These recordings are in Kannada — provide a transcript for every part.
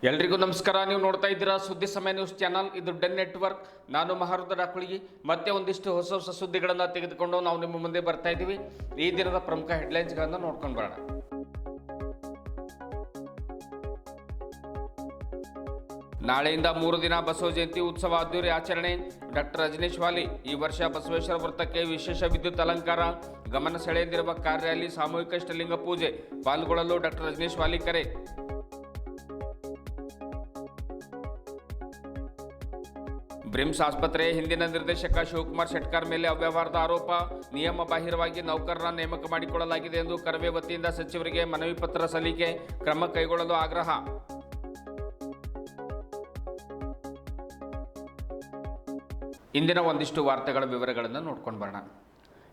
ಎಲ್ರಿಗೂ ನಮಸ್ಕಾರ. ನೀವು ನೋಡ್ತಾ ಇದ್ದೀರಾ ಸುದ್ದಿ ಸಮಯ ನ್ಯೂಸ್ ಚಾನಲ್. ಇದು ಡೆನ್ ನೆಟ್ವರ್ಕ್. ನಾನು ಮಹಾರುದ್ರ ಡಾಕುಳಿಗಿ. ಮತ್ತೆ ಒಂದಿಷ್ಟು ಹೊಸ ಸುದ್ದಿಗಳನ್ನು ತೆಗೆದುಕೊಂಡು ನಾವು ನಿಮ್ಮ ಮುಂದೆ ಬರ್ತಾ ಇದ್ದೀವಿ. ಈ ದಿನದ ಪ್ರಮುಖ ಹೆಡ್ಲೈನ್ಸ್ಗಳನ್ನು ನೋಡ್ಕೊಂಡು ಬರೋಣ. ನಾಳೆಯಿಂದ 3 ದಿನ ಬಸವ ಜಯಂತಿ ಉತ್ಸವ ಅದ್ದೂರಿ ಆಚರಣೆ. ಡಾಕ್ಟರ್ ರಜನೀಶ್ ವಾಲಿ ಈ ವರ್ಷ ಬಸವೇಶ್ವರ ವೃತ್ತಕ್ಕೆ ವಿಶೇಷ ವಿದ್ಯುತ್ ಅಲಂಕಾರ. ಗಮನ ಸೆಳೆಯದಿರುವ ಕಾರ್ಯಾಲಯ ಸಾಮೂಹಿಕ ಇಷ್ಟಲಿಂಗ ಪೂಜೆ ಪಾಲ್ಗೊಳ್ಳಲು ಡಾಕ್ಟರ್ ರಜನೀಶ್ ವಾಲಿ ಕರೆ. ಬ್ರಿಮ್ಸ್ ಆಸ್ಪತ್ರೆ ಹಿಂದಿನ ನಿರ್ದೇಶಕ ಶಿವಕುಮಾರ್ ಶೆಟ್ಕರ್ ಮೇಲೆ ಅವ್ಯವಹಾರದ ಆರೋಪ. ನಿಯಮ ಬಾಹಿರವಾಗಿ ನೌಕರರ ನೇಮಕ ಮಾಡಿಕೊಳ್ಳಲಾಗಿದೆ ಎಂದು ಕರವೇ ವತಿಯಿಂದ ಸಚಿವರಿಗೆ ಮನವಿ ಪತ್ರ ಸಲ್ಲಿಕೆ. ಕ್ರಮ ಕೈಗೊಳ್ಳಲು ಆಗ್ರಹ. ಇಂದಿನ ಒಂದಿಷ್ಟು ವಾರ್ತೆಗಳ ವಿವರಗಳನ್ನು ನೋಡ್ಕೊಂಡು ಬರೋಣ.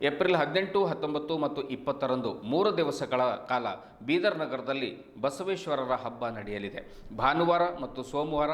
ಏಪ್ರಿಲ್ 18, 19 ಮತ್ತು 20ರಂದು 3 ದಿವಸಗಳ ಕಾಲ ಬೀದರ್ ನಗರದಲ್ಲಿ ಬಸವೇಶ್ವರರ ಹಬ್ಬ ನಡೆಯಲಿದೆ. ಭಾನುವಾರ ಮತ್ತು ಸೋಮವಾರ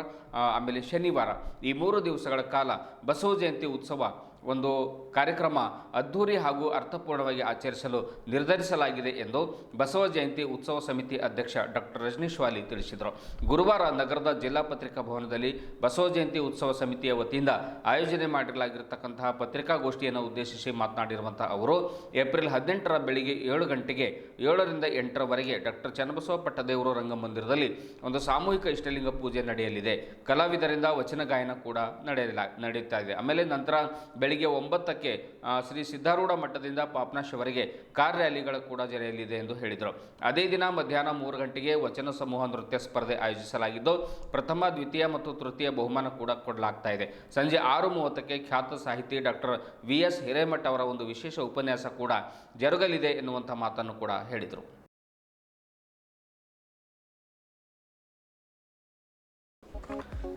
ಆಮೇಲೆ ಶನಿವಾರ ಈ 3 ದಿವಸಗಳ ಕಾಲ ಬಸವ ಜಯಂತಿ ಉತ್ಸವ ಒಂದು ಕಾರ್ಯಕ್ರಮ ಅದ್ಧೂರಿ ಹಾಗೂ ಅರ್ಥಪೂರ್ಣವಾಗಿ ಆಚರಿಸಲು ನಿರ್ಧರಿಸಲಾಗಿದೆ ಎಂದು ಬಸವ ಜಯಂತಿ ಉತ್ಸವ ಸಮಿತಿ ಅಧ್ಯಕ್ಷ ಡಾಕ್ಟರ್ ರಜನೀಶ್ ವಾಲಿ ತಿಳಿಸಿದರು. ಗುರುವಾರ ನಗರದ ಜಿಲ್ಲಾ ಪತ್ರಿಕಾ ಭವನದಲ್ಲಿ ಬಸವ ಜಯಂತಿ ಉತ್ಸವ ಸಮಿತಿಯ ವತಿಯಿಂದ ಆಯೋಜನೆ ಮಾಡಿರಲಾಗಿರತಕ್ಕಂತಹ ಪತ್ರಿಕಾಗೋಷ್ಠಿಯನ್ನು ಉದ್ದೇಶಿಸಿ ಮಾತನಾಡಿರುವಂತಹ ಅವರು ಏಪ್ರಿಲ್ 18ರ ಬೆಳಿಗ್ಗೆ 7 ಗಂಟೆಗೆ 7ರಿಂದ 8ರವರೆಗೆ ಡಾಕ್ಟರ್ ಚನ್ನಬಸವ ಪಟ್ಟದೇವರು ರಂಗಮಂದಿರದಲ್ಲಿ ಒಂದು ಸಾಮೂಹಿಕ ಇಷ್ಟಲಿಂಗ ಪೂಜೆ ನಡೆಯಲಿದೆ. ಕಲಾವಿದರಿಂದ ವಚನ ಗಾಯನ ಕೂಡ ನಡೆಯುತ್ತಾ ಇದೆ. ಆಮೇಲೆ ನಂತರ ಬೆಳಿಗ್ಗೆ 9ಕ್ಕೆ ಶ್ರೀ ಸಿದ್ಧಾರೂಢ ಮಠದಿಂದ ಪಾಪನಾಶವರೆಗೆ ಕಾರ್ ರ್ಯಾಲಿಗಳು ಕೂಡ ಜರೆಯಲಿದೆ ಎಂದು ಹೇಳಿದರು. ಅದೇ ದಿನ ಮಧ್ಯಾಹ್ನ 3 ಗಂಟೆಗೆ ವಚನ ಸಮೂಹ ನೃತ್ಯ ಸ್ಪರ್ಧೆ ಆಯೋಜಿಸಲಾಗಿದ್ದು ಪ್ರಥಮ, ದ್ವಿತೀಯ ಮತ್ತು ತೃತೀಯ ಬಹುಮಾನ ಕೂಡ ಕೊಡಲಾಗ್ತಾ ಇದೆ. ಸಂಜೆ 6:30ಕ್ಕೆ ಖ್ಯಾತ ಸಾಹಿತಿ ಡಾಕ್ಟರ್ VS ಹಿರೇಮಠ ಅವರ ಒಂದು ವಿಶೇಷ ಉಪನ್ಯಾಸ ಕೂಡ ಜರುಗಲಿದೆ ಎನ್ನುವಂಥ ಮಾತನ್ನು ಕೂಡ ಹೇಳಿದರು.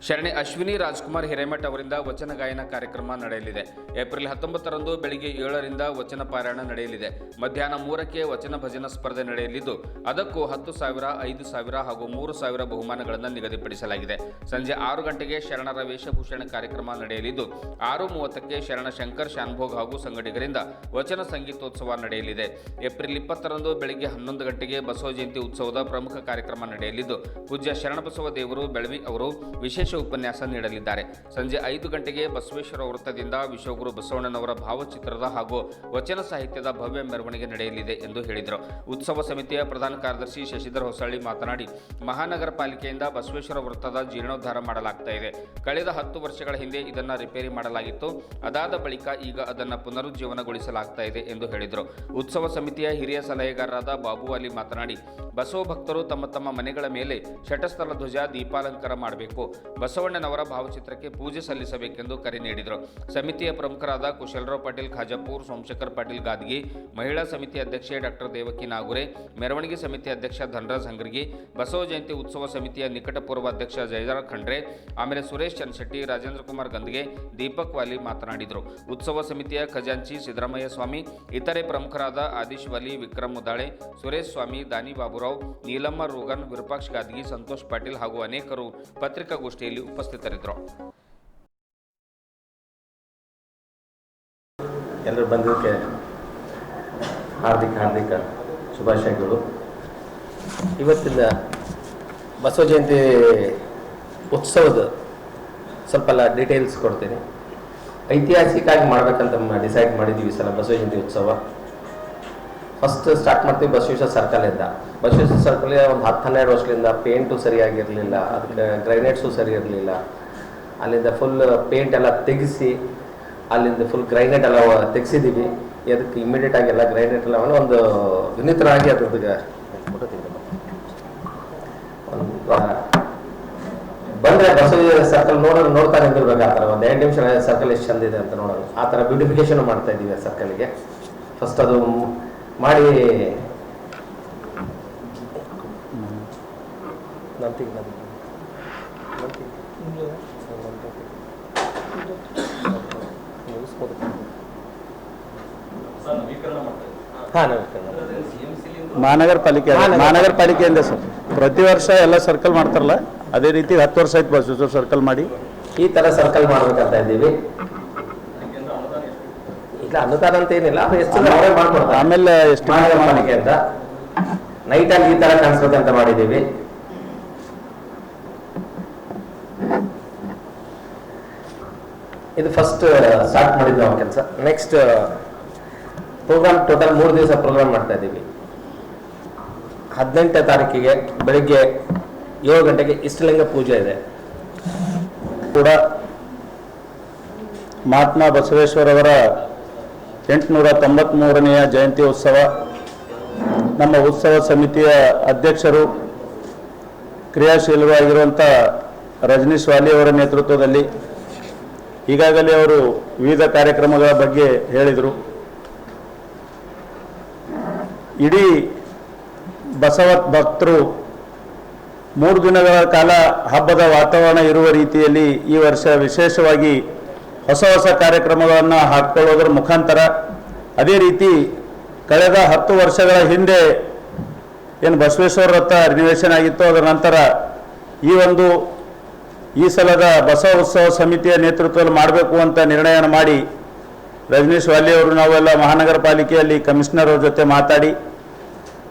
ಶರಣೆ ಅಶ್ವಿನಿ ರಾಜ್ಕುಮಾರ್ ಹಿರೇಮಠ್ ಅವರಿಂದ ವಚನ ಗಾಯನ ಕಾರ್ಯಕ್ರಮ ನಡೆಯಲಿದೆ. ಏಪ್ರಿಲ್ 19ರಂದು ಬೆಳಿಗ್ಗೆ 7ರಿಂದ ವಚನ ಪಾರಾಯಣ ನಡೆಯಲಿದೆ. ಮಧ್ಯಾಹ್ನ 3ಕ್ಕೆ ವಚನ ಭಜನಾ ಸ್ಪರ್ಧೆ ನಡೆಯಲಿದ್ದು ಅದಕ್ಕೂ 10,000, 5,000 ಹಾಗೂ 3,000 ಬಹುಮಾನಗಳನ್ನು ನಿಗದಿಪಡಿಸಲಾಗಿದೆ. ಸಂಜೆ 6 ಗಂಟೆಗೆ ಶರಣರ ವೇಷಭೂಷಣ ಕಾರ್ಯಕ್ರಮ ನಡೆಯಲಿದ್ದು 6:30ಕ್ಕೆ ಶರಣ ಶಂಕರ್ ಶಾನ್ಭೋಗ್ ಹಾಗೂ ಸಂಗಡಿಗರಿಂದ ವಚನ ಸಂಗೀತೋತ್ಸವ ನಡೆಯಲಿದೆ. ಏಪ್ರಿಲ್ 20ರಂದು ಬೆಳಿಗ್ಗೆ 11 ಗಂಟೆಗೆ ಬಸವ ಜಯಂತಿ ಉತ್ಸವದ ಪ್ರಮುಖ ಕಾರ್ಯಕ್ರಮ ನಡೆಯಲಿದ್ದು ಪೂಜ್ಯ ಶರಣಬಸವ ದೇವರು ಬೆಳವಿ ಅವರು ವಿಶೇಷ ಉಪನ್ಯಾಸ ನೀಡಲಿದ್ದಾರೆ. ಸಂಜೆ 5 ಗಂಟೆಗೆ ಬಸವೇಶ್ವರ ವೃತ್ತದಿಂದ ವಿಶ್ವಗುರು ಬಸವಣ್ಣನವರ ಭಾವಚಿತ್ರದ ಹಾಗೂ ವಚನ ಸಾಹಿತ್ಯದ ಭವ್ಯ ಮೆರವಣಿಗೆ ನಡೆಯಲಿದೆ ಎಂದು ಹೇಳಿದರು. ಉತ್ಸವ ಸಮಿತಿಯ ಪ್ರಧಾನ ಕಾರ್ಯದರ್ಶಿ ಶಶಿಧರ್ ಹೊಸಳ್ಳಿ ಮಾತನಾಡಿ, ಮಹಾನಗರ ಪಾಲಿಕೆಯಿಂದ ಬಸವೇಶ್ವರ ವೃತ್ತದ ಜೀರ್ಣೋದ್ಧಾರ ಮಾಡಲಾಗ್ತಾ ಇದೆ. ಕಳೆದ 10 ವರ್ಷಗಳ ಹಿಂದೆ ಇದನ್ನು ರಿಪೇರಿ ಮಾಡಲಾಗಿತ್ತು. ಅದಾದ ಬಳಿಕ ಈಗ ಅದನ್ನು ಪುನರುಜ್ಜೀವನಗೊಳಿಸಲಾಗ್ತಾ ಇದೆ ಎಂದು ಹೇಳಿದರು. ಉತ್ಸವ ಸಮಿತಿಯ ಹಿರಿಯ ಸಲಹೆಗಾರರಾದ ಬಾಬು ಅಲಿ ಮಾತನಾಡಿ, ಬಸವ ಭಕ್ತರು ತಮ್ಮ ತಮ್ಮ ಮನೆಗಳ ಮೇಲೆ ಶಟಸ್ಥಲ ಧ್ವಜ, ದೀಪಾಲಂಕಾರ ಮಾಡಬೇಕು, ಬಸವಣ್ಣನವರ ಭಾವಚಿತ್ರಕ್ಕೆ ಪೂಜೆ ಸಲ್ಲಿಸಬೇಕೆಂದು ಕರೆ ನೀಡಿದರು. ಸಮಿತಿಯ ಪ್ರಮುಖರಾದ ಕುಶಲರಾವ್ ಪಾಟೀಲ್ ಖಾಜಾಪುರ್, ಸೋಮಶೇಖರ್ ಪಾಟೀಲ್ ಗಾದಗಿ, ಮಹಿಳಾ ಸಮಿತಿ ಅಧ್ಯಕ್ಷೆ ಡಾಕ್ಟರ್ ದೇವಕಿ ನಾಗುರೆ, ಮೆರವಣಿಗೆ ಸಮಿತಿ ಅಧ್ಯಕ್ಷ ಧನರಾಜ್ ಹಂಗರ್ಗಿ, ಬಸವ ಜಯಂತಿ ಉತ್ಸವ ಸಮಿತಿಯ ನಿಕಟ ಪೂರ್ವ ಅಧ್ಯಕ್ಷ ಜಯದಾರ್ ಖಂಡ್ರೆ, ಆಮೇಲೆ ಸುರೇಶ್ ಚನ್ಶೆಟ್ಟಿ, ರಾಜೇಂದ್ರ ಕುಮಾರ್ ಗಂದ್ಗೆ, ದೀಪಕ್ ವಾಲಿ ಮಾತನಾಡಿದರು. ಉತ್ಸವ ಸಮಿತಿಯ ಖಜಾಂಚಿ ಸಿದ್ದರಾಮಯ್ಯ ಸ್ವಾಮಿ, ಇತರೆ ಪ್ರಮುಖರಾದ ಆದಿಶ್ ವಲಿ, ವಿಕ್ರಮ್ ಮುದಾಳೆ, ಸುರೇಶ್ ಸ್ವಾಮಿ, ದಾನಿ ಬಾಬುರಾವ್, ನೀಲಮ್ಮ ರೋಗನ್, ವಿರೂಪಾಕ್ಷ ಗಾದಗಿ, ಸಂತೋಷ್ ಪಾಟೀಲ್ ಹಾಗೂ ಅನೇಕರು ಪತ್ರಿಕಾಗೋಷ್ಠಿಯಲ್ಲಿ ಉಪಸ್ಥಿತರಿದ್ದರು. ಎಲ್ಲರೂ ಬಂದಿದ್ದಕ್ಕೆ ಹಾರ್ದಿಕ ಶುಭಾಶಯಗಳು. ಇವತ್ತಿನ ಬಸವ ಜಯಂತಿ ಉತ್ಸವದ ಸ್ವಲ್ಪ ಡೀಟೇಲ್ಸ್ ಕೊಡ್ತೀನಿ. ಐತಿಹಾಸಿಕವಾಗಿ ಮಾಡ್ಬೇಕಂತ ಡಿಸೈಡ್ ಮಾಡಿದ್ದೀವಿ ಈ ಸಲ ಬಸವ ಜಯಂತಿ ಉತ್ಸವ. ಫಸ್ಟ್ ಸ್ಟಾರ್ಟ್ ಮಾಡ್ತೀವಿ ಬಸವೇಶ್ವರ ಸರ್ಕಲಿಂದ. ಬಸವೇಶ್ವರ ಸರ್ಕಲ್ ಒಂದು 10-12 ವರ್ಷದಿಂದ ಪೇಂಟು ಸರಿಯಾಗಿರಲಿಲ್ಲ, ಅದಕ್ಕೆ ಗ್ರೈನೇಟ್ಸು ಸರಿ ಇರಲಿಲ್ಲ. ಅಲ್ಲಿಂದ ಫುಲ್ ಪೇಂಟ್ ಎಲ್ಲ ತೆಗೆಸಿ ಅಲ್ಲಿಂದ ಫುಲ್ ಗ್ರೈನೇಟ್ ಎಲ್ಲ ತೆಗೆಸಿದ್ದೀವಿ. ಅದಕ್ಕೆ ಇಮಿಡಿಯೇಟ್ ಆಗಿ ಎಲ್ಲ ಗ್ರೈನೇಟ್ ಎಲ್ಲ ಒಂದು ವಿನೂತನವಾಗಿ ಅದ್ರದ್ದು ಬಂದರೆ ಬಸವ ಸರ್ಕಲ್ ನೋಡ್ತಾ ನಿಂದಿರ್ಬೇಕು. ಆ ಥರ ಒಂದು 2 ನಿಮಿಷ ಸರ್ಕಲ್ ಎಷ್ಟು ಚಂದ ಇದೆ ಅಂತ ನೋಡೋದು. ಆ ಥರ ಬ್ಯೂಟಿಫಿಕೇಶನ್ ಮಾಡ್ತಾ ಇದ್ದೀವಿ ಆ ಸರ್ಕಲ್ಗೆ. ಫಸ್ಟ್ ಅದು ಮಾಡಿ ಮಹಾನಗರ ಪಾಲಿಕೆಯಿಂದ ಸರ್ ಪ್ರತಿ ವರ್ಷ ಎಲ್ಲ ಸರ್ಕಲ್ ಮಾಡ್ತಾರಲ್ಲ, ಅದೇ ರೀತಿ 10 ವರ್ಷ ಆಯ್ತು ಬಸವೇಶ್ವರ ಸರ್ಕಲ್ ಮಾಡಿ ಈ ಥರ ಸರ್ಕಲ್ ಮಾಡ್ಬೇಕಂತ ಇದ್ದೀವಿ. ಇಲ್ಲ ಅನುದಾನ ಅಂತ ಏನಿಲ್ಲ, ಆಮೇಲೆ ಎಷ್ಟು ಮಾಡಿಕೆ ಅಂತ ನೈಟಲ್ಲಿ ಈ ತರ ಕಾಣಿಸ್ಬೇಕಂತ ಮಾಡಿದ್ದೀವಿ. ಇದು ಫಸ್ಟ್ ಸ್ಟಾರ್ಟ್ ಮಾಡಿದ್ದು ನಾವು ಕೆಲಸ. ನೆಕ್ಸ್ಟ್ ಪ್ರೋಗ್ರಾಮ್ ಟೋಟಲ್ 3 ದಿವಸ ಪ್ರೋಗ್ರಾಮ್ ಮಾಡ್ತಾ ಇದ್ದೀವಿ. 18ನೇ ತಾರೀಕಿಗೆ ಬೆಳಿಗ್ಗೆ 7 ಗಂಟೆಗೆ ಇಷ್ಟಲಿಂಗ ಪೂಜೆ ಇದೆ. ಕೂಡ ಮಹಾತ್ಮ ಬಸವೇಶ್ವರವರ 893ನೆಯ ಜಯಂತಿ ಉತ್ಸವ, ನಮ್ಮ ಉತ್ಸವ ಸಮಿತಿಯ ಅಧ್ಯಕ್ಷರು ಕ್ರಿಯಾಶೀಲವಾಗಿರುವಂಥ ರಜನೀಶ್ ವಾಲಿ ಅವರ ನೇತೃತ್ವದಲ್ಲಿ ಈಗಾಗಲೇ ಅವರು ವಿವಿಧ ಕಾರ್ಯಕ್ರಮಗಳ ಬಗ್ಗೆ ಹೇಳಿದರು. ಇಡೀ ಬಸವ ಭಕ್ತರು 3 ದಿನಗಳ ಕಾಲ ಹಬ್ಬದ ವಾತಾವರಣ ಇರುವ ರೀತಿಯಲ್ಲಿ ಈ ವರ್ಷ ವಿಶೇಷವಾಗಿ ಹೊಸ ಕಾರ್ಯಕ್ರಮಗಳನ್ನು ಹಾಕ್ಕೊಳ್ಳೋದ್ರ ಮುಖಾಂತರ, ಅದೇ ರೀತಿ ಕಳೆದ 10 ವರ್ಷಗಳ ಹಿಂದೆ ಏನು ಬಸವೇಶ್ವರ ರಥ ರಿನಿವೇಶನ್ ಆಗಿತ್ತು, ಅದರ ನಂತರ ಈ ಸಲದ ಬಸವ ಉತ್ಸವ ಸಮಿತಿಯ ನೇತೃತ್ವದಲ್ಲಿ ಮಾಡಬೇಕು ಅಂತ ನಿರ್ಣಯನ ಮಾಡಿ ರಜನೀಶ್ ವಾಲಿ ಅವರು ನಾವೆಲ್ಲ ಮಹಾನಗರ ಪಾಲಿಕೆಯಲ್ಲಿ ಕಮಿಷನರ್ ಅವ್ರ ಜೊತೆ ಮಾತಾಡಿ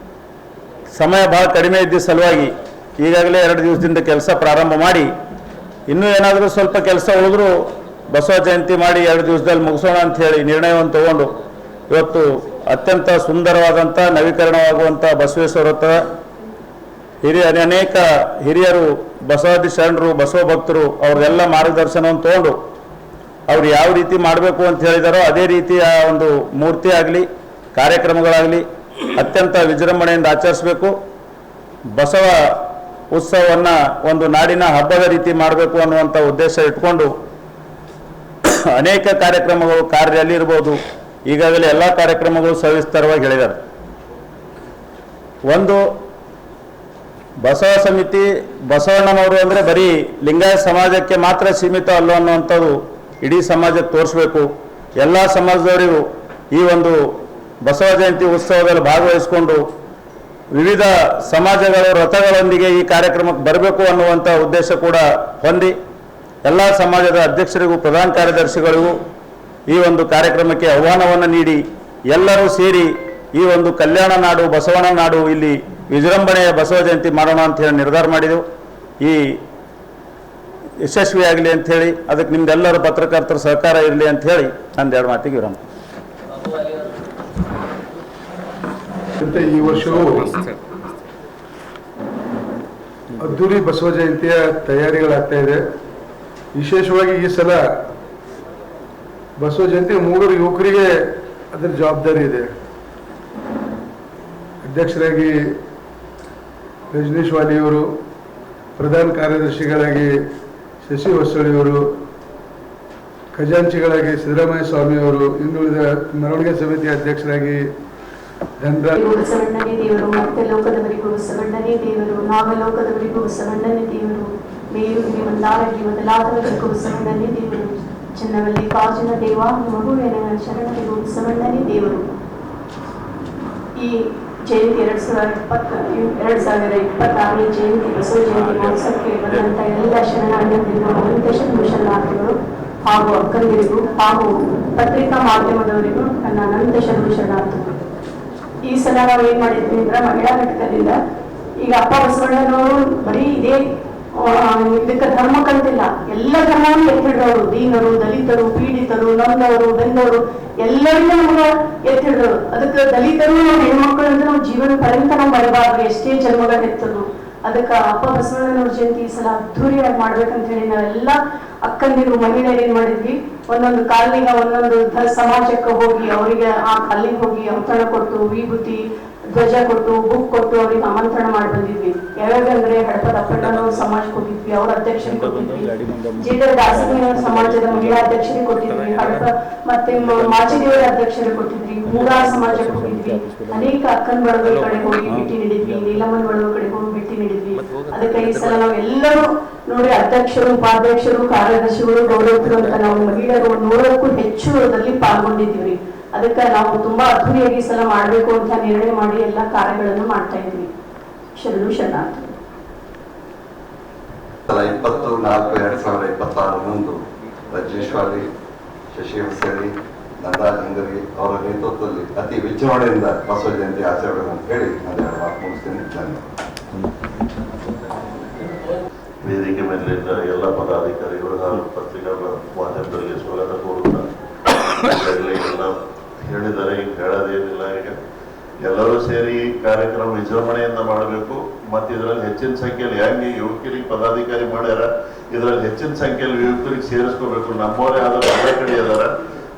ಸಮಯ ಭಾಳ ಕಡಿಮೆ ಇದ್ದ ಸಲುವಾಗಿ ಈಗಾಗಲೇ 2 ದಿವಸದಿಂದ ಕೆಲಸ ಪ್ರಾರಂಭ ಮಾಡಿ, ಇನ್ನೂ ಏನಾದರೂ ಸ್ವಲ್ಪ ಕೆಲಸ ಉಳಿದ್ರೂ ಬಸವ ಜಯಂತಿ ಮಾಡಿ 2 ದಿವಸದಲ್ಲಿ ಮುಗಿಸೋಣ ಅಂಥೇಳಿ ನಿರ್ಣಯವನ್ನು ತಗೊಂಡು ಇವತ್ತು ಅತ್ಯಂತ ಸುಂದರವಾದಂಥ ನವೀಕರಣವಾಗುವಂಥ ಬಸವೇಶ್ವರ ರಥ ಅನೇಕ ಹಿರಿಯರು, ಬಸವಾದಿ ಶರಣರು, ಬಸವ ಭಕ್ತರು ಅವ್ರದೆಲ್ಲ ಮಾರ್ಗದರ್ಶನವನ್ನು ತಗೊಂಡು ಅವ್ರು ಯಾವ ರೀತಿ ಮಾಡಬೇಕು ಅಂತ ಹೇಳಿದಾರೋ ಅದೇ ರೀತಿ ಆ ಒಂದು ಮೂರ್ತಿ ಆಗಲಿ ಕಾರ್ಯಕ್ರಮಗಳಾಗಲಿ ಅತ್ಯಂತ ವಿಜೃಂಭಣೆಯಿಂದ ಆಚರಿಸಬೇಕು. ಬಸವ ಉತ್ಸವವನ್ನು ಒಂದು ನಾಡಿನ ಹಬ್ಬದ ರೀತಿ ಮಾಡಬೇಕು ಅನ್ನುವಂಥ ಉದ್ದೇಶ ಇಟ್ಕೊಂಡು ಅನೇಕ ಕಾರ್ಯಕ್ರಮಗಳು, ಕಾರ್ ರ್ಯಾಲಿ ಇರ್ಬೋದು, ಈಗಾಗಲೇ ಎಲ್ಲ ಕಾರ್ಯಕ್ರಮಗಳು ಸವಿಸ್ತರವಾಗಿ ಹೇಳಿದ್ದಾರೆ. ಒಂದು ಬಸವ ಸಮಿತಿ ಬಸವಣ್ಣನವರು ಅಂದರೆ ಬರೀ ಲಿಂಗಾಯತ ಸಮಾಜಕ್ಕೆ ಮಾತ್ರ ಸೀಮಿತ ಅಲ್ಲ ಅನ್ನುವಂಥದ್ದು ಇಡೀ ಸಮಾಜಕ್ಕೆ ತೋರಿಸ್ಬೇಕು. ಎಲ್ಲ ಸಮಾಜದವರಿಗೂ ಈ ಒಂದು ಬಸವ ಜಯಂತಿ ಉತ್ಸವದಲ್ಲಿ ಭಾಗವಹಿಸಿಕೊಂಡು ವಿವಿಧ ಸಮಾಜಗಳ ರಥಗಳೊಂದಿಗೆ ಈ ಕಾರ್ಯಕ್ರಮಕ್ಕೆ ಬರಬೇಕು ಅನ್ನುವಂಥ ಉದ್ದೇಶ ಕೂಡ ಹೊಂದಿ ಎಲ್ಲ ಸಮಾಜದ ಅಧ್ಯಕ್ಷರಿಗೂ ಪ್ರಧಾನ ಕಾರ್ಯದರ್ಶಿಗಳಿಗೂ ಈ ಒಂದು ಕಾರ್ಯಕ್ರಮಕ್ಕೆ ಆಹ್ವಾನವನ್ನು ನೀಡಿ ಎಲ್ಲರೂ ಸೇರಿ ಈ ಒಂದು ಕಲ್ಯಾಣ ನಾಡು, ಬಸವಣ್ಣ ನಾಡು, ಇಲ್ಲಿ ವಿಜೃಂಭಣೆಯ ಬಸವ ಜಯಂತಿ ಮಾಡೋಣ ಅಂತ ಹೇಳಿ ನಿರ್ಧಾರ ಮಾಡಿದೆವು. ಈ ಯಶಸ್ವಿಯಾಗಲಿ ಅಂಥೇಳಿ ಅದಕ್ಕೆ ನಿಮ್ದೆಲ್ಲರ ಪತ್ರಕರ್ತರ ಸಹಕಾರ ಇರಲಿ ಅಂತ ಹೇಳಿ ನಂದೆರಡು ಮಾತಿಗೆ ವಿರಾಮ. ಈ ವರ್ಷವೂ ಅದ್ದೂರಿ ಬಸವ ಜಯಂತಿಯ ತಯಾರಿಗಳಾಗ್ತಾ ಇದೆ. ವಿಶೇಷವಾಗಿ ಈ ಸಲ ಬಸವ ಜಯಂತಿ 3 ಯುವಕರಿಗೆ ಅದರ ಜವಾಬ್ದಾರಿ ಇದೆ. ಅಧ್ಯಕ್ಷರಾಗಿ ರಜನೀಶ್ ವಾಲಿಯವರು, ಪ್ರಧಾನ ಕಾರ್ಯದರ್ಶಿಗಳಾಗಿ ಶಶಿ ಹೊಸಳಿಯವರು, ಖಜಾಂಚಿಗಳಾಗಿ ಸಿದ್ದರಾಮಯ್ಯ ಸ್ವಾಮಿಯವರು, ಇನ್ನುಳಿದ ಮೆರವಣಿಗೆ ಸಮಿತಿ ಅಧ್ಯಕ್ಷರಾಗಿ ಬಸವಣ್ಣನೇ ದೇವರು, ಮತ್ತೆ ಲೋಕದವರಿಗೂ ಬಸವಣ್ಣನೇ ದೇವರು, ನಾಗಲೋಕದವರಿಗೂ ಬಸವಣ್ಣನೇ ದೇವರು, ಮೇರುಗಿ ಮಂದಾರಗಿ ಮೊದಲಾದವರಿಗೂ ಬಸವಣ್ಣನೇ ದೇವರು, ಚನ್ನಮಲ್ಲಿಕಾರ್ಜುನ ದೇವ ಮಗುವಿನ ಶರಣರಿಗೂ ಬಸವಣ್ಣನೇ ದೇವರು. ಈ ಜಯಂತಿ 2026ನೇ ಜಯಂತಿ ಬಸವ ಜಯಂತಿ ಮಹೋತ್ಸವಕ್ಕೆ ಬಂದಂಥ ಎಲ್ಲ ಶರಣಾರ್ಥಿಗಳು, ಅನಂತ ಶರಣಾರ್ಥಿಗಳು ಹಾಗೂ ಅಕ್ಕಂದಿರಿಗೂ ಹಾಗೂ ಪತ್ರಿಕಾ ಮಾಧ್ಯಮದವರಿಗೂ ನನ್ನ ಅನಂತ ಶರಣಾರ್ಥಿಗಳು. ಈ ಸಲ ನಾವು ಏನ್ ಮಾಡಿದ್ವಿ ಅಂದ್ರೆ ಮಹಿಳಾ ಘಟಕದಿಂದ ಈಗ ಅಪ್ಪ ಬಸವಣ್ಣನವರು ಬರೀ ಇದೇ ಇದಕ್ಕೆ ಧರ್ಮ ಕಲ್ತಿಲ್ಲ, ಎಲ್ಲ ಧರ್ಮವನ್ನು ಎತ್ತಿಡಿದವರು, ದೀನರು, ದಲಿತರು, ಪೀಡಿತರು, ನೊಂದವರು, ಬೆಂದವರು ಎಲ್ಲರಿಗೂ ನಮ್ಗೆ ಎತ್ತಿಡಿದವರು. ಅದಕ್ಕೆ ದಲಿತರು ಹೆಣ್ಮಕ್ಳು ಅಂತ ನಾವು ಜೀವನ ಪರ್ಯಂತ ನಾವು ಮರಿಬಾರ್ದು, ಎಷ್ಟೇ ಜನ್ಮಗಳು ಎತ್ತದು. ಅದಕ್ಕೆ ಅಪ್ಪ ಬಸವಣ್ಣನವ್ರ ಜಯಂತಿ ಈ ಸಲ ಅದ್ದೂರಿಯಾಗಿ ಮಾಡ್ಬೇಕಂತ ಹೇಳಿ ನಾವೆಲ್ಲ ಅಕ್ಕಂದಿರು ಮಹಿಳೆಯರು ಏನ್ ಮಾಡಿದ್ವಿ, ಒಂದೊಂದು ಕಾಲನಿಗ ಒಂದೊಂದು ಸಮಾಜಕ್ಕೆ ಹೋಗಿ ಅವರಿಗೆ ಆ ಕಾಲಿಗೆ ಹೋಗಿ ಔತಣ ಕೊಟ್ಟು, ವಿಭೂತಿ ಧ್ವಜ ಕೊಟ್ಟು, ಬುಕ್ ಕೊಟ್ಟು ಅವ್ರಿಗೆ ಆಮಂತ್ರಣ ಮಾಡಿ ಬಂದಿದ್ವಿ. ಯಾವಾಗಂದ್ರೆ ಹಡಪದ ಅಪ್ಪಣ್ಣನವ್ರ ಸಮಾಜಕ್ಕೆ ಹೋಗಿದ್ವಿ, ಅವ್ರ ಅಧ್ಯಕ್ಷರಿಗೆ ಕೊಟ್ಟಿದ್ವಿ, ಜೀತರ ದಾಸಗಿನವ್ರ ಸಮಾಜದ ಮಹಿಳಾ ಅಧ್ಯಕ್ಷರಿಗೆ ಕೊಟ್ಟಿದ್ವಿ, ಹಡಪ ಮತ್ತೆ ಮಾಚಿದೇವರ ಅಧ್ಯಕ್ಷರಿಗೆ ಕೊಟ್ಟಿದ್ವಿ, ಮೂರಾ ಸಮಾಜಕ್ಕೆ ಹೋಗಿದ್ವಿ, ಅನೇಕ ಅಕ್ಕನ ಬಳಗಗಳ ಕಡೆ ಹೋಗಿ ಭೇಟಿ ನೀಡಿದ್ವಿ, ನೀಲಮ್ಮನ ಬಳಗ ಕಡೆ ಹೋಗಿ ಭೇಟಿ ನೀಡಿದ್ವಿ. ಅದಕ್ಕೆ ಈ ಸಲ ನಾವೆಲ್ಲರೂ ನೋಡಿ ಅಧ್ಯಕ್ಷರು, ಉಪಾಧ್ಯಕ್ಷರು, ಕಾರ್ಯದರ್ಶಿಗಳು, ಗೌರವಗಳು ಅಂತ ನಾವು ಮಹಿಳೆಯರು 100ಕ್ಕೂ ಹೆಚ್ಚು ಪಾಲ್ಗೊಂಡಿದ್ದೀವಿ. ಅದಕ್ಕೆ ನಾವು ತುಂಬಾ ಅದ್ದೂರಿಯಾಗಿ ಸಲ ಮಾಡಬೇಕು ಅಂತ ನಿರ್ಣಯ ಮಾಡಿ ಎಲ್ಲ ಕಾರ್ಯಗಳನ್ನು ಮಾಡ್ತಾ ಇದ್ವಿ. ಶರಣಾರ್ಥಿ. 20-4-2026 ರಜನೀಶ್ ವಾಲಿ, ಶಶಿ ಹೊಸಳಿ, ನಂದಾ ಹಿಂಗರಿ ಅವರ ನೇತೃತ್ವದಲ್ಲಿ ಅತಿ ವಿಜೃಂಭಣೆಯಿಂದ ಬಸವ ಜಯಂತಿ ಆಚರಣೆ ಅಂತ ಹೇಳಿ ನಾನು ಮಾತು ಮುಗಿಸ್ತೀನಿ. ಧನ್ಯವಾದ. ವೇದಿಕೆ ಮೇಲಿದ್ದ ಎಲ್ಲ ಪದಾಧಿಕಾರಿಗಳು ಹಾಗೂ ಪತ್ರಿಕಾ ಮಾಧ್ಯಮದವರಿಗೆ ಸ್ವಾಗತ ಕೋರುತ್ತಾ ಎಲ್ಲ ಹೇಳಿದ್ದಾರೆ, ಈಗ ಹೇಳೋದೇನಿಲ್ಲ. ಈಗ ಎಲ್ಲರೂ ಸೇರಿ ಈ ಕಾರ್ಯಕ್ರಮ ವಿಜೃಂಭಣೆಯಿಂದ ಮಾಡಬೇಕು. ಮತ್ತು ಇದರಲ್ಲಿ ಹೆಚ್ಚಿನ ಸಂಖ್ಯೆಯಲ್ಲಿ ಹೆಂಗೆ ಯುವಕರಿಗೆ ಪದಾಧಿಕಾರಿ ಮಾಡ್ಯಾರ, ಇದರಲ್ಲಿ ಹೆಚ್ಚಿನ ಸಂಖ್ಯೆಯಲ್ಲಿ ಯುವಕರಿಗೆ ಸೇರಿಸ್ಕೋಬೇಕು. ನಮ್ಮವರೇ ಆದರೂ ಎಲ್ಲ ಕಡೆ ಇದಾರ,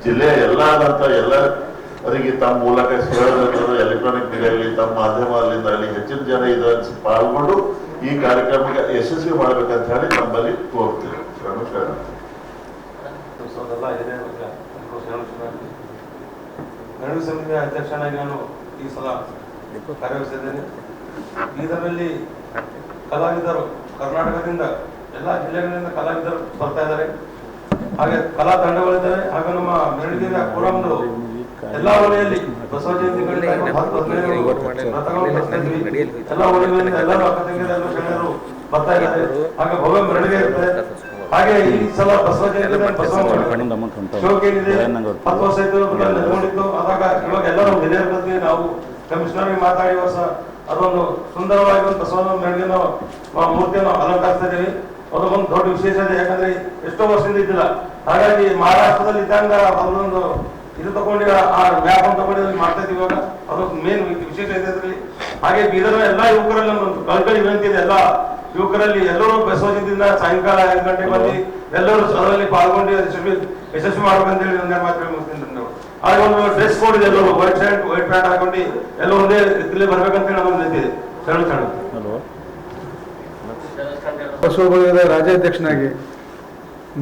ಜಿಲ್ಲೆಯ ಎಲ್ಲ ಆದಂಥ ಎಲ್ಲರಿಗೆ ತಮ್ಮ ಮೂಲಕ ಸೇರೋದು ಎಲೆಕ್ಟ್ರಾನಿಕ್ ಮೀಡಿಯಾ ಆಗಲಿ, ತಮ್ಮ ಮಾಧ್ಯಮ ಅಲ್ಲಿಂದ ಆಗಲಿ ಹೆಚ್ಚಿನ ಜನ ಇದರಲ್ಲಿ ಪಾಲ್ಗೊಂಡು ಈ ಕಾರ್ಯಕ್ರಮಕ್ಕೆ ಯಶಸ್ವಿ ಮಾಡ್ಬೇಕಂತ ಹೇಳಿ ನಮ್ಮಲ್ಲಿ ಕೋರ್ತೀವಿ. ಗಣೇಶ ಸಮಿತಿಯ ಅಧ್ಯಕ್ಷನಾಗಿ ನಾನು ಈ ಸಲ ಕಾರ್ಯನಿರ್ವಹಿಸಿದ್ದೇನೆ. ಇದರಲ್ಲಿ ಕಲಾವಿದರು ಕರ್ನಾಟಕದಿಂದ ಎಲ್ಲ ಜಿಲ್ಲೆಗಳಿಂದ ಕಲಾವಿದರು ಬರ್ತಾ ಇದ್ದಾರೆ, ಹಾಗೆ ಕಲಾ ತಂಡಗಳಿದ್ದಾರೆ. ಹಾಗೆ ನಮ್ಮ ಮೆರವಣಿಗೆಯ ಪುರಂದು ಎಲ್ಲ ವಲಯಲ್ಲಿ ಬಸವ ಜಯಂತಿ ಎಲ್ಲ ವಲಯಗಳಿಂದ ಎಲ್ಲರೂ ಅಕ್ಕ ತಂಗಿಯರು ಗೆಳೆಯರು ಬರ್ತಾ ಇದ್ದಾರೆ. ಹಾಗೆ ಭವ್ಯ ಮೆರವಣಿಗೆ ಇರುತ್ತೆ. ಹಾಗೆ ಈ ಸಲ ಬಸವ ಜಯಂತಿ ಶಿವಕೇನಿದೆ 10 ವರ್ಷ ಆಯ್ತು ನೆಲೆಗೊಂಡಿತ್ತು. ಆದಾಗ ಇವಾಗ ಎಲ್ಲರೂ ಗೆಳೆಯರ ಬಗ್ಗೆ ನಾವು ಕಮಿಷನರ್ ಮಾತಾಡಿ ವರ್ಷ ಅದೊಂದು ಸುಂದರವಾಗಿ ಒಂದು ಬಸವನ ಮೆರವಣಿಗೆ ಮೂರ್ತಿಯನ್ನು ಅಲಂಕರಿಸ್ತಾ ಇದ್ದೀವಿ. ಅದೊಂದು ದೊಡ್ಡ ವಿಶೇಷ ಇದೆ, ಯಾಕಂದ್ರೆ ಎಷ್ಟೋ ವರ್ಷದಿಂದ ಇದ್ದಿಲ್ಲ. ಹಾಗಾಗಿ ಮಹಾರಾಷ್ಟ್ರದಲ್ಲಿ ಇದ್ದಂಗ ಅದೊಂದು ಇದು ತಗೊಂಡು ಆ ಮ್ಯಾಪ್ ತಗೊಂಡು ಮಾಡ್ತಾ ಇದ್ದೀವಿ. ಇವಾಗ ಅದೊಂದು ಮೇನ್ ವಿಶೇಷ ಇದೆ ಅದರಲ್ಲಿ. ಹಾಗೆ ಬೀದರ್ ಎಲ್ಲ ಯುವಕರಲ್ಲಿ ಒಂದು ಕಳ್ಕಳಿ ವಿನಂತಿ ಇದೆ, ಎಲ್ಲ ಯುವಕರಲ್ಲಿ ಎಲ್ಲರೂ ಬಸವ ಜಯಂತಿಯಿಂದ ಸಾಯಂಕಾಲ 5 ಗಂಟೆಗೆ ಬಂದು ಎಲ್ಲರೂ ಅದರಲ್ಲಿ ಪಾಲ್ಗೊಂಡು ಯಶಸ್ವಿ ಮಾಡ್ಬೇಕಂತೇಳಿ ಒಂದೇ ಮಾತ್ರ ಮುಗಿಸ್ತೀನಿ. ಹಾಗೆ ಒಂದು ಡ್ರೆಸ್ ಕೋಡ್ ಇದೆ, ಎಲ್ಲರೂ ವೈಟ್ ಶರ್ಟ್ ವೈಟ್ ಪ್ಯಾಂಟ್ ಹಾಕೊಂಡು ಎಲ್ಲ ಒಂದೇ ಇಲ್ಲೇ ಬರ್ಬೇಕಂತೇಳಿ ನಮ್ಮೊಂದು ನಿಂತಿದೆ. ಬಸವ ಬಳಗದ ರಾಜ್ಯಾಧ್ಯಕ್ಷನಾಗಿ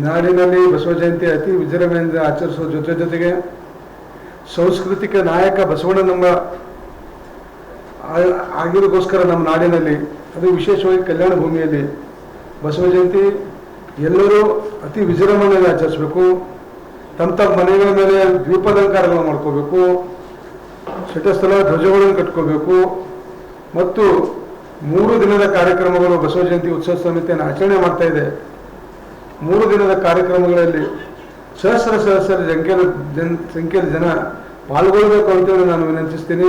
ನಾಡಿನಲ್ಲಿ ಬಸವ ಜಯಂತಿ ಅತಿ ವಿಜೃಂಭಣೆಯಿಂದ ಆಚರಿಸುವ ಜೊತೆಗೆ ಸಾಂಸ್ಕೃತಿಕ ನಾಯಕ ಬಸವಣ್ಣ ನಮ್ಮ ಆಗಿರೋದಕ್ಕೋಸ್ಕರ ನಮ್ಮ ನಾಡಿನಲ್ಲಿ, ಅದು ವಿಶೇಷವಾಗಿ ಕಲ್ಯಾಣ ಭೂಮಿಯಲ್ಲಿ ಬಸವ ಜಯಂತಿ ಎಲ್ಲರೂ ಅತಿ ವಿಜೃಂಭಣೆಯಿಂದ ಆಚರಿಸಬೇಕು. ತಮ್ಮ ಮನೆಗಳ ಮೇಲೆ ದ್ವೀಪಾಲಂಕಾರಗಳನ್ನು ಮಾಡ್ಕೋಬೇಕು, ಶಟಸ್ಥಲ ಧ್ವಜಗಳನ್ನು ಕಟ್ಕೋಬೇಕು. ಮತ್ತು 3 ದಿನದ ಕಾರ್ಯಕ್ರಮಗಳು ಬಸವ ಜಯಂತಿ ಉತ್ಸವ ಸಮಿತಿಯನ್ನು ಆಚರಣೆ ಮಾಡ್ತಾ ಇದೆ. 3 ದಿನದ ಕಾರ್ಯಕ್ರಮಗಳಲ್ಲಿ ಸಹಸ್ರ ಸಂಖ್ಯೆಯಲ್ಲಿ ಜನ ಪಾಲ್ಗೊಳ್ಳಬೇಕು ಅಂತೇಳಿ ನಾನು ವಿನಂತಿಸ್ತೀನಿ.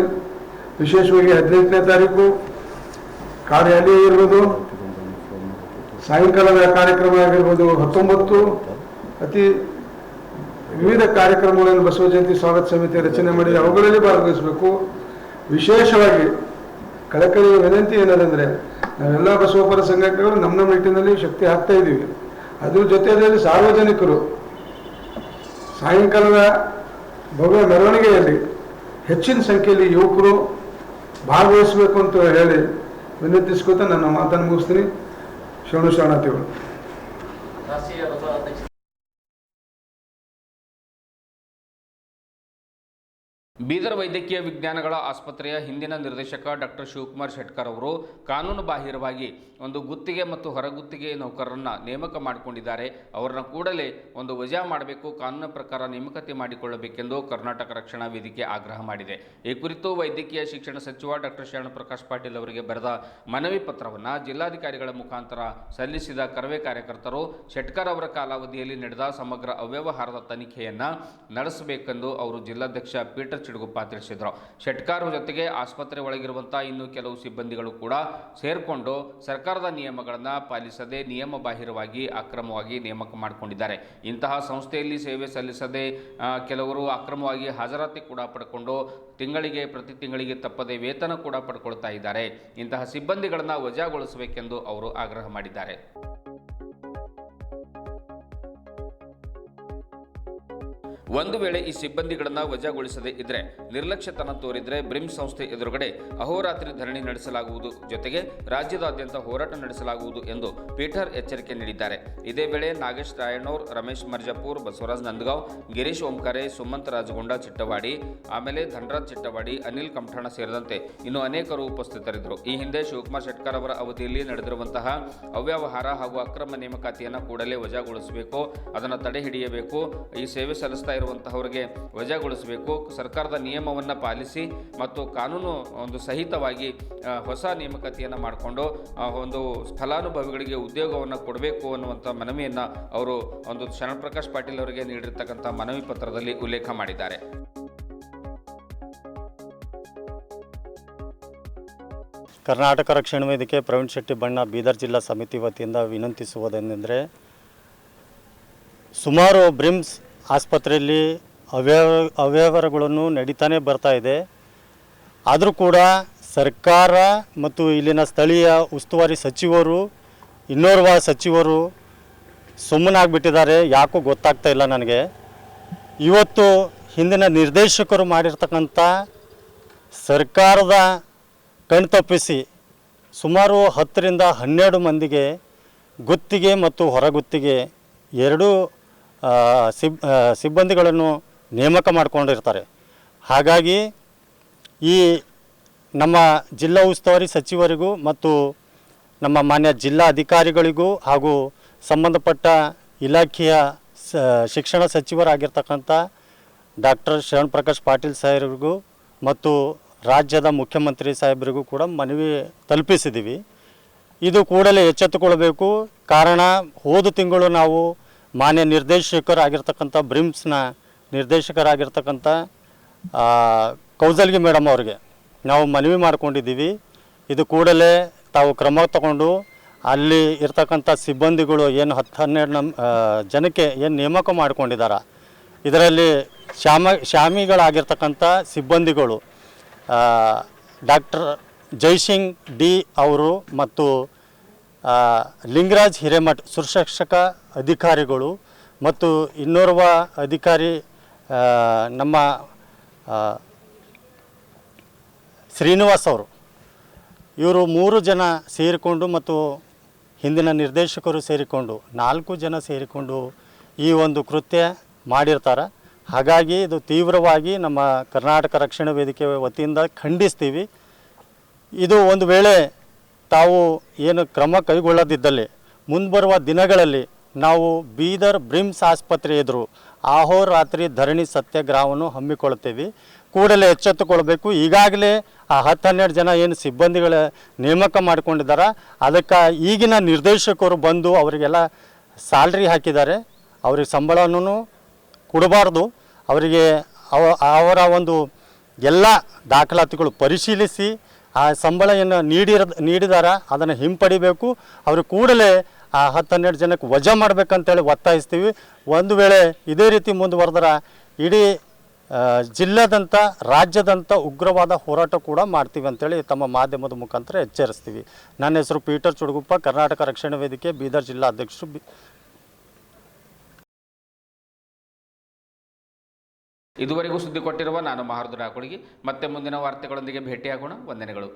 ವಿಶೇಷವಾಗಿ 18ನೇ ತಾರೀಕು ಕಾರ್ಯಾಲಯ ಇರ್ಬೋದು, ಸಾಯಂಕಾಲದ ಕಾರ್ಯಕ್ರಮ ಆಗಿರ್ಬೋದು, 19 ಅತಿ ವಿವಿಧ ಕಾರ್ಯಕ್ರಮಗಳನ್ನು ಬಸವ ಜಯಂತಿ ಸ್ವಾಗತ ಸಮಿತಿ ರಚನೆ ಮಾಡಿ ಅವುಗಳಲ್ಲಿ ಭಾಗವಹಿಸಬೇಕು. ವಿಶೇಷವಾಗಿ ಕಳಕಳಿಯ ವಿನಂತಿ ಏನಂದರೆ, ನಾವೆಲ್ಲ ಬಸವಪರ ಸಂಘಟನೆಗಳು ನಮ್ಮ ನಿಟ್ಟಿನಲ್ಲಿ ಶಕ್ತಿ ಹಾಕ್ತಾ ಇದ್ದೀವಿ. ಅದ್ರ ಜೊತೆಯಲ್ಲಿ ಸಾರ್ವಜನಿಕರು ಸಾಯಂಕಾಲದ ಭವ್ಯ ಮೆರವಣಿಗೆಯಲ್ಲಿ ಹೆಚ್ಚಿನ ಸಂಖ್ಯೆಯಲ್ಲಿ ಯುವಕರು ಭಾಗವಹಿಸಬೇಕು ಅಂತ ಹೇಳಿ ವಿನಂತಿಸ್ಕೊತ ನನ್ನ ಮಾತನ್ನು ಮುಗಿಸ್ತೀನಿ. ಶರಣಾರ್ಥಿಗಳು. ಬೀದರ್ ವೈದ್ಯಕೀಯ ವಿಜ್ಞಾನಗಳ ಆಸ್ಪತ್ರೆಯ ಹಿಂದಿನ ನಿರ್ದೇಶಕ ಡಾಕ್ಟರ್ ಶಿವಕುಮಾರ್ ಶೆಟ್ಕರ್ ಅವರು ಕಾನೂನು ಬಾಹಿರವಾಗಿ ಒಂದು ಗುತ್ತಿಗೆ ಮತ್ತು ಹೊರಗುತ್ತಿಗೆ ನೌಕರರನ್ನು ನೇಮಕ ಮಾಡಿಕೊಂಡಿದ್ದಾರೆ. ಅವರನ್ನು ಕೂಡಲೇ ಒಂದು ವಜಾ ಮಾಡಬೇಕು, ಕಾನೂನಿನ ಪ್ರಕಾರ ನೇಮಕಾತಿ ಮಾಡಿಕೊಳ್ಳಬೇಕೆಂದು ಕರ್ನಾಟಕ ರಕ್ಷಣಾ ವೇದಿಕೆ ಆಗ್ರಹ ಮಾಡಿದೆ. ಈ ಕುರಿತು ವೈದ್ಯಕೀಯ ಶಿಕ್ಷಣ ಸಚಿವ ಡಾಕ್ಟರ್ ಶರಣಪ್ರಕಾಶ್ ಪಾಟೀಲ್ ಅವರಿಗೆ ಬರೆದ ಮನವಿ ಪತ್ರವನ್ನು ಜಿಲ್ಲಾಧಿಕಾರಿಗಳ ಮುಖಾಂತರ ಸಲ್ಲಿಸಿದ ಕರವೇ ಕಾರ್ಯಕರ್ತರು ಶೆಟ್ಕರ್ ಅವರ ಕಾಲಾವಧಿಯಲ್ಲಿ ನಡೆದ ಸಮಗ್ರ ಅವ್ಯವಹಾರದ ತನಿಖೆಯನ್ನು ನಡೆಸಬೇಕೆಂದು ಅವರು ಜಿಲ್ಲಾಧ್ಯಕ್ಷ ಪೀಟರ್ ಚಿಡುಗುಪ್ಪ ತಿಳಿಸಿದರು. ಶೆಟ್ಕರ್ ಜೊತೆಗೆ ಆಸ್ಪತ್ರೆ ಒಳಗಿರುವಂಥ ಇನ್ನು ಕೆಲವು ಸಿಬ್ಬಂದಿಗಳು ಕೂಡ ಸೇರಿಕೊಂಡು ಸರ್ಕಾರದ ನಿಯಮಗಳನ್ನು ಪಾಲಿಸದೆ ನಿಯಮ ಬಾಹಿರವಾಗಿ ಅಕ್ರಮವಾಗಿ ನೇಮಕ ಮಾಡಿಕೊಂಡಿದ್ದಾರೆ. ಇಂತಹ ಸಂಸ್ಥೆಯಲ್ಲಿ ಸೇವೆ ಸಲ್ಲಿಸದೆ ಕೆಲವರು ಅಕ್ರಮವಾಗಿ ಹಾಜರಾತಿ ಕೂಡ ಪಡ್ಕೊಂಡು ಪ್ರತಿ ತಿಂಗಳಿಗೆ ತಪ್ಪದೆ ವೇತನ ಕೂಡ ಪಡ್ಕೊಳ್ತಾ ಇದ್ದಾರೆ. ಇಂತಹ ಸಿಬ್ಬಂದಿಗಳನ್ನು ವಜಾಗೊಳಿಸಬೇಕೆಂದು ಅವರು ಆಗ್ರಹ ಮಾಡಿದ್ದಾರೆ. ಒಂದು ವೇಳೆ ಈ ಸಿಬ್ಬಂದಿಗಳನ್ನು ವಜಾಗೊಳಿಸದೇ ಇದ್ದರೆ, ನಿರ್ಲಕ್ಷ್ಯತನ ತೋರಿದರೆ ಬ್ರಿಮ್ ಸಂಸ್ಥೆ ಎದುರುಗಡೆ ಅಹೋರಾತ್ರಿ ಧರಣಿ ನಡೆಸಲಾಗುವುದು, ಜೊತೆಗೆ ರಾಜ್ಯದಾದ್ಯಂತ ಹೋರಾಟ ನಡೆಸಲಾಗುವುದು ಎಂದು ಪೀಠರ್ ಎಚ್ಚರಿಕೆ ನೀಡಿದ್ದಾರೆ. ಇದೇ ವೇಳೆ ನಾಗೇಶ್ ರಾಯಣ್ಣೂರ್, ರಮೇಶ್ ಮರ್ಜಾಪುರ್, ಬಸವರಾಜ್ ನಂದಗಾಂವ್, ಗಿರೀಶ್ ಓಂಕಾರೆ, ಸುಮಂತ್ ರಾಜಗೊಂಡ ಚಿಟ್ಟವಾಡಿ, ಆಮೇಲೆ ಧನರಾಜ್ ಚಿಟ್ಟವಾಡಿ, ಅನಿಲ್ ಕಮಠಣ ಸೇರಿದಂತೆ ಇನ್ನು ಅನೇಕರು ಉಪಸ್ಥಿತರಿದ್ದರು. ಈ ಹಿಂದೆ ಶಿವಕುಮಾರ್ ಶೆಟ್ಕರ್ ಅವರ ಅವಧಿಯಲ್ಲಿ ನಡೆದಿರುವಂತಹ ಅವ್ಯವಹಾರ ಹಾಗೂ ಅಕ್ರಮ ನೇಮಕಾತಿಯನ್ನು ಕೂಡಲೇ ವಜಾಗೊಳಿಸಬೇಕು, ಅದನ್ನು ತಡೆ ಹಿಡಿಯಬೇಕು, ಈ ಸೇವೆ ಸಲ್ಲಿಸ್ತಾ ಇರುವಂತಹವರಿಗೆ ವಜಾಗೊಳಿಸಬೇಕು, ಸರ್ಕಾರದ ನಿಯಮವನ್ನು ಪಾಲಿಸಿ ಮತ್ತು ಕಾನೂನು ಒಂದು ಸಹಿತವಾಗಿ ಹೊಸ ನೇಮಕಾತಿಯನ್ನು ಮಾಡಿಕೊಂಡು ಒಂದು ಫಲಾನುಭವಿಗಳಿಗೆ ಉದ್ಯೋಗವನ್ನು ಕೊಡಬೇಕು ಅನ್ನುವಂಥ ಮನವಿಯನ್ನು ಅವರು ಒಂದು ಶರಣಪ್ರಕಾಶ್ ಪಾಟೀಲ್ ಅವರಿಗೆ ನೀಡಿರ್ತಕ್ಕಂಥ ಮನವಿ ಪತ್ರದಲ್ಲಿ ಉಲ್ಲೇಖ ಮಾಡಿದ್ದಾರೆ. ಕರ್ನಾಟಕ ರಕ್ಷಣಾ ವೇದಿಕೆ ಪ್ರವೀಣ್ ಶೆಟ್ಟಿ ಬಣ್ಣ ಬೀದರ್ ಜಿಲ್ಲಾ ಸಮಿತಿ ವತಿಯಿಂದ ವಿನಂತಿಸುವುದೇನೆಂದರೆ, ಸುಮಾರು ಬ್ರಿಮ್ಸ್ ಆಸ್ಪತ್ರೆಯಲ್ಲಿ ಅವ್ಯವಹಾರಗಳನ್ನು ನಡೀತಾನೆ ಬರ್ತಾ ಇದೆ. ಆದರೂ ಕೂಡ ಸರ್ಕಾರ ಮತ್ತು ಇಲ್ಲಿನ ಸ್ಥಳೀಯ ಉಸ್ತುವಾರಿ ಸಚಿವರು ಇನ್ನೋರ್ವ ಸಚಿವರು ಸುಮ್ಮನಾಗ್ಬಿಟ್ಟಿದ್ದಾರೆ. ಯಾಕೋ ಗೊತ್ತಾಗ್ತಾ ಇಲ್ಲ ನನಗೆ. ಇವತ್ತು ಹಿಂದಿನ ನಿರ್ದೇಶಕರು ಮಾಡಿರ್ತಕ್ಕಂಥ ಸರ್ಕಾರದ ಕಣ್ತಪ್ಪಿಸಿ ಸುಮಾರು 10ರಿಂದ 12 ಮಂದಿಗೆ ಗುತ್ತಿಗೆ ಮತ್ತು ಹೊರಗುತ್ತಿಗೆ ಎರಡೂ ಸಿಬ್ಬಂದಿಗಳನ್ನು ನೇಮಕ ಮಾಡಿಕೊಂಡಿರ್ತಾರೆ. ಹಾಗಾಗಿ ಈ ನಮ್ಮ ಜಿಲ್ಲಾ ಉಸ್ತುವಾರಿ ಸಚಿವರಿಗೂ ಮತ್ತು ನಮ್ಮ ಮಾನ್ಯ ಜಿಲ್ಲಾ ಅಧಿಕಾರಿಗಳಿಗೂ ಹಾಗೂ ಸಂಬಂಧಪಟ್ಟ ಇಲಾಖೆಯ ಶಿಕ್ಷಣ ಸಚಿವರಾಗಿರ್ತಕ್ಕಂಥ ಡಾಕ್ಟರ್ ಶರಣಪ್ರಕಾಶ್ ಪಾಟೀಲ್ ಸಾಹೇಬರಿಗೂ ಮತ್ತು ರಾಜ್ಯದ ಮುಖ್ಯಮಂತ್ರಿ ಸಾಹೇಬರಿಗೂ ಕೂಡ ಮನವಿ ತಲುಪಿಸಿದ್ದೀವಿ. ಇದು ಕೂಡಲೇ ಎಚ್ಚೆತ್ತುಕೊಳ್ಬೇಕು. ಕಾರಣ ಹೋದ ತಿಂಗಳು ನಾವು ಮಾನ್ಯ ನಿರ್ದೇಶಕರಾಗಿರ್ತಕ್ಕಂಥ ಬ್ರಿಮ್ಸ್ನ ನಿರ್ದೇಶಕರಾಗಿರ್ತಕ್ಕಂಥ ಕೌಸಲ್ಗಿ ಮೇಡಮ್ ಅವ್ರಿಗೆ ನಾವು ಮನವಿ ಮಾಡ್ಕೊಂಡಿದ್ದೀವಿ. ಇದು ಕೂಡಲೇ ತಾವು ಕ್ರಮ ತಗೊಂಡು ಅಲ್ಲಿ ಇರ್ತಕ್ಕಂಥ ಸಿಬ್ಬಂದಿಗಳು ಏನು 10-12 ಜನಕ್ಕೆ ಏನು ನೇಮಕ ಮಾಡ್ಕೊಂಡಿದ್ದಾರೆ, ಇದರಲ್ಲಿ ಶಾಮಿಗಳಾಗಿರ್ತಕ್ಕಂಥ ಸಿಬ್ಬಂದಿಗಳು ಡಾಕ್ಟರ್ ಜೈಸಿಂಗ್ ಡಿ ಅವರು ಮತ್ತು ಲಿಂಗರಾಜ್ ಹಿರೇಮಠ್ ಸುರಕ್ಷಕ ಅಧಿಕಾರಿಗಳು ಮತ್ತು ಇನ್ನೋರ್ವ ಅಧಿಕಾರಿ ನಮ್ಮ ಶ್ರೀನಿವಾಸ್ ಅವರು, ಇವರು 3 ಜನ ಸೇರಿಕೊಂಡು ಮತ್ತು ಹಿಂದಿನ ನಿರ್ದೇಶಕರು ಸೇರಿಕೊಂಡು 4 ಜನ ಸೇರಿಕೊಂಡು ಈ ಒಂದು ಕೃತ್ಯ ಮಾಡಿರ್ತಾರೆ. ಹಾಗಾಗಿ ಇದು ತೀವ್ರವಾಗಿ ನಮ್ಮ ಕರ್ನಾಟಕ ರಕ್ಷಣಾ ವೇದಿಕೆ ವತಿಯಿಂದ ಖಂಡಿಸ್ತೀವಿ. ಇದು ಒಂದು ವೇಳೆ ತಾವು ಏನು ಕ್ರಮ ಕೈಗೊಳ್ಳದಿದ್ದಲ್ಲಿ ಮುಂಬರುವ ದಿನಗಳಲ್ಲಿ ನಾವು ಬೀದರ್ ಬ್ರಿಮ್ಸ್ ಆಸ್ಪತ್ರೆ ಎದುರು ಅಹೋರಾತ್ರಿ ಧರಣಿ ಸತ್ಯಾಗ್ರಹವನ್ನು ಹಮ್ಮಿಕೊಳ್ಳುತ್ತೇವೆ. ಕೂಡಲೇ ಎಚ್ಚೆತ್ತುಕೊಳ್ಬೇಕು. ಈಗಾಗಲೇ ಆ 10-12 ಜನ ಏನು ಸಿಬ್ಬಂದಿಗಳ ನೇಮಕ ಮಾಡಿಕೊಂಡಿದ್ದಾರೆ, ಅದಕ್ಕೆ ಈಗಿನ ನಿರ್ದೇಶಕರು ಬಂದು ಅವರಿಗೆಲ್ಲ ಸ್ಯಾಲ್ರಿ ಹಾಕಿದ್ದಾರೆ. ಅವ್ರಿಗೆ ಸಂಬಳನೂ ಕೊಡಬಾರ್ದು. ಅವರಿಗೆ ಅವರ ಒಂದು ಎಲ್ಲ ದಾಖಲಾತಿಗಳು ಪರಿಶೀಲಿಸಿ ಆ ಸಂಬಳ ಏನು ನೀಡಿದಾರ ಅದನ್ನು ಹಿಂಪಡಿಬೇಕು. ಅವರು ಕೂಡಲೇ ಆ 10-12 ಜನಕ್ಕೆ ವಜಾ ಮಾಡಬೇಕಂತೇಳಿ ಒತ್ತಾಯಿಸ್ತೀವಿ. ಒಂದು ವೇಳೆ ಇದೇ ರೀತಿ ಮುಂದುವರೆದ್ರೆ ಇಡೀ ಜಿಲ್ಲೆದಂಥ ರಾಜ್ಯದಂಥ ಉಗ್ರವಾದ ಹೋರಾಟ ಕೂಡ ಮಾಡ್ತೀವಿ ಅಂತೇಳಿ ತಮ್ಮ ಮಾಧ್ಯಮದ ಮುಖಾಂತರ ಎಚ್ಚರಿಸ್ತೀವಿ. ನನ್ನ ಹೆಸರು ಪೀಟರ್ ಚುಡುಗುಪ್ಪ, ಕರ್ನಾಟಕ ರಕ್ಷಣಾ ವೇದಿಕೆ ಬೀದರ್ ಜಿಲ್ಲಾ ಅಧ್ಯಕ್ಷರು. ಇದುವರೆಗೂ ಸುದ್ದಿ ಕೊಟ್ಟಿರುವ ನಾನು ಮಹಾರುದ್ರ ಕೊಡಗಿ. ಮತ್ತೆ ಮುಂದಿನ ವಾರ್ತೆಗಳೊಂದಿಗೆ ಭೇಟಿಯಾಗೋಣ. ವಂದನೆಗಳು.